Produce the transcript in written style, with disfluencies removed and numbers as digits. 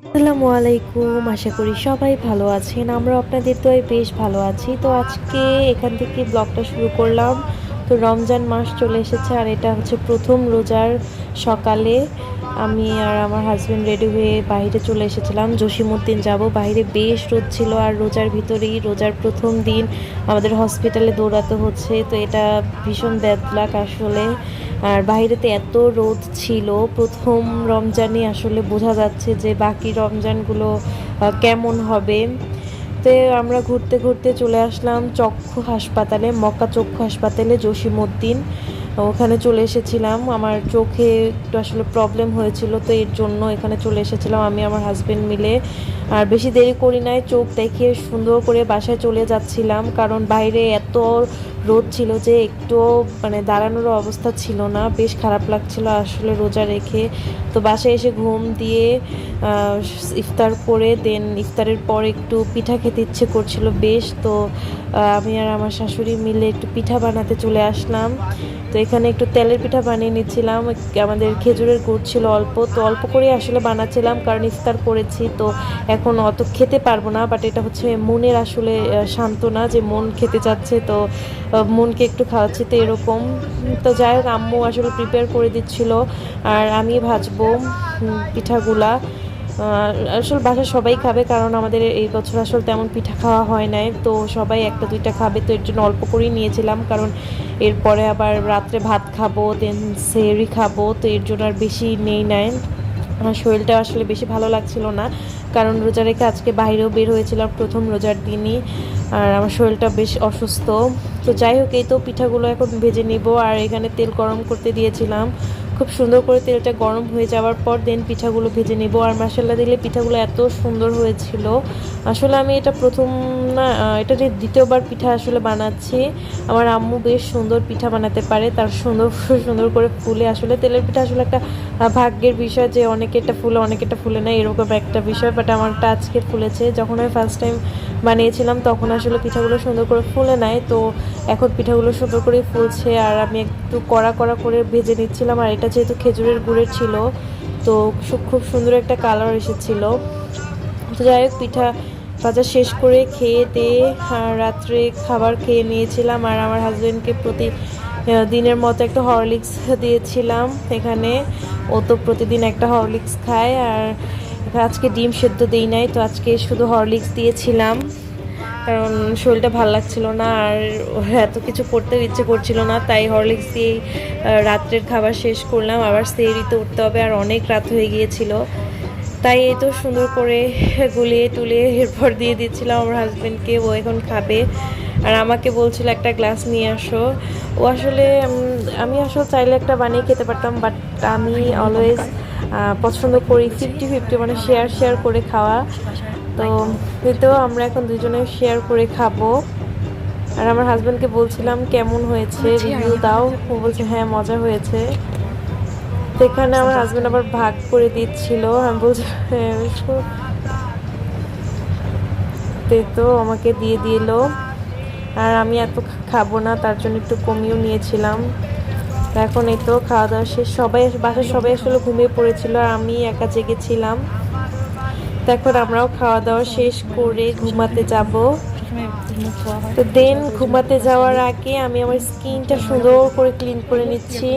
আসসালামু আলাইকুম, আশা করি সবাই ভালো আছেন। আমরা আপনাদের দোয়ায় বেশ ভালো আছি। তো আজকে এখান থেকে ব্লগটা শুরু করলাম। তো রমজান মাস চলে এসেছে আর এটা হচ্ছে প্রথম রোজার সকালে আমি আর আমার হাজব্যান্ড রেডি হয়ে বাইরে চলে এসেছিলাম। জসিমউদ্দিন যাব, বাইরে বেশ রোদ ছিল আর রোজার ভিতরেই রোজার প্রথম দিন আমাদের হসপিটালে দৌড়াতে হচ্ছে। তো এটা ভীষণ ব্যাড লাক আসলে। আর বাইরেতে এত রোদ ছিল, প্রথম রমজানে আসলে বোঝা যাচ্ছে যে বাকি রমজানগুলো কেমন হবে। তো আমরা ঘুরতে ঘুরতে চলে আসলাম চক্ষু হাসপাতালে, মক্কা চক্ষু হাসপাতালে জসিমউদ্দিন। ওখানে চলে এসেছিলাম, আমার চোখে একটু আসলে প্রবলেম হয়েছিল, তো এর জন্য এখানে চলে এসেছিলাম আমি আমার হাজব্যান্ড মিলে। আর বেশি দেরি করি নাই, চোখ দেখে সুন্দর করে বাসায় চলে যাচ্ছিলাম, কারণ বাইরে এত রোদ ছিল যে একটুও মানে দাঁড়ানোর অবস্থা ছিল না, বেশ খারাপ লাগছিল আসলে রোজা রেখে। তো বাসায় এসে ঘুম দিয়ে ইফতার করে দেন ইফতারের পর একটু পিঠা খেতে ইচ্ছে করছিল বেশ। তো আমি আর আমার শাশুড়ি মিলে একটু পিঠা বানাতে চলে আসলাম। তো এখানে একটু তেলের পিঠা বানিয়ে নিচ্ছিলাম, আমাদের খেজুরের গুড় ছিল অল্প, তো অল্প করে আসলে বানাচ্ছিলাম কারণ ইফতার করেছি, তো এখন অত খেতে পারবো না। বাট এটা হচ্ছে মনের আসলে সান্ত্বনা যে মন খেতে চাচ্ছে, তো মনকে একটু খাওয়াচ্ছি, তো এরকম। তো যাই হোক, আম্মু আসলে প্রিপেয়ার করে দিচ্ছিল আর আমি ভাজবো পিঠাগুলা। আসলে বাসায় সবাই খাবে, কারণ আমাদের এই বছর আসলে তেমন পিঠা খাওয়া হয় নাই, তো সবাই একটা দুইটা খাবে, তো এর জন্য অল্প করেই নিয়েছিলাম, কারণ এরপরে আবার রাত্রে ভাত খাবো, দেন সেহরি খাবো, তো এর জন্য আর বেশি নেই নাই। আমার শরীরটা আসলে বেশি ভালো লাগছিল না, কারণ রোজা রেখে আজকে বাইরেও বের হয়েছিলাম প্রথম রোজার দিনই, আর আমার শরীরটা বেশ অসুস্থ। তো যাই হোক, এই তো পিঠাগুলো এখন ভেজে নিব, আর এখানে তেল গরম করতে দিয়েছিলাম, খুব সুন্দর করে তেলটা গরম হয়ে যাওয়ার পর দেন পিঠাগুলো ভেজে নিব। আর মশলা দিলে পিঠাগুলো এত সুন্দর হয়েছিল। আসলে আমি এটা প্রথম না, এটা দ্বিতীয়বার পিঠা আসলে বানাচ্ছি। আমার আম্মু বেশ সুন্দর পিঠা বানাতে পারে, তার সুন্দর সুন্দর করে ফুলে। আসলে তেলের পিঠা আসলে একটা ভাগ্যের বিষয়, যে অনেকে এটা ফুলে অনেকে এটা ফুলে না, এরকম একটা বিষয়। বাট আমারটা আজকে ফুলেছে। যখন আমি ফার্স্ট টাইম বানিয়েছিলাম তখন আসলে পিঠাগুলো সুন্দর করে ফুলে নাই, তো এখন পিঠাগুলো সুন্দর করে ফুলছে। আর আমি একটু কড়া কড়া করে ভেজে নিচ্ছিলাম, আর এটা যেহেতু খেজুরের গুড়ের ছিল, তো খুব সুন্দর একটা কালার এসেছিল। তো যাই হোক, পিঠা ভাজা শেষ করে খেয়ে দিয়ে রাত্রে খাবার খেয়ে নিয়েছিলাম, আর আমার হাজব্যান্ডকে দিনের মতো একটা হরলিক্স দিয়েছিলাম এখানে। ও তো প্রতিদিন একটা হরলিক্স খায়, আর আজকে ডিম সেদ্ধ দিই নাই, তো আজকে শুধু হরলিক্স দিয়েছিলাম, কারণ শরীরটা ভালো লাগছিল না আর এত কিছু করতেও ইচ্ছে করছিল না, তাই হরলিক্স দিয়েই রাত্রের খাবার শেষ করলাম। আবার সেহরিতে উঠতে হবে আর অনেক রাত হয়ে গিয়েছিল, তাই এই তো সুন্দর করে গুলিয়ে টুলিয়ে এরপর দিয়ে দিচ্ছিলাম আমার হাজব্যান্ডকে, ও এখন খাবে। আর আমাকে বলছিল একটা গ্লাস নিয়ে আসো। ও আসলে আমি আসলে চাইলে একটা বানিয়ে খেতে পারতাম, বাট আমি অলওয়েজ পছন্দ করি 50-50, মানে শেয়ার করে খাওয়া। তো এতেও আমরা এখন দুজনে শেয়ার করে খাবো। আর আমার হাজব্যান্ডকে বলছিলাম কেমন হয়েছে, রিভিউ দাও। ও বলছে হ্যাঁ মজা হয়েছে। তো এখানে আমার হাজব্যান্ড আবার ভাগ করে দিচ্ছিল, আমি বলছি হ্যাঁ, তো আমাকে দিয়ে দিল। আর আমি এত খাবো না, তার জন্য একটু কমিয়েও নিয়েছিলাম। এখন এই তো খাওয়া দাওয়া শেষ, বাসার সবাই আসলে ঘুমিয়ে পড়েছিল আর আমি একা জেগেছিলাম। তো এখন আমরাও খাওয়া দাওয়া শেষ করে ঘুমাতে যাব। তো দেন ঘুমাতে যাওয়ার আগে আমি আমার স্কিনটা সুন্দর করে ক্লিন করে নিচ্ছি।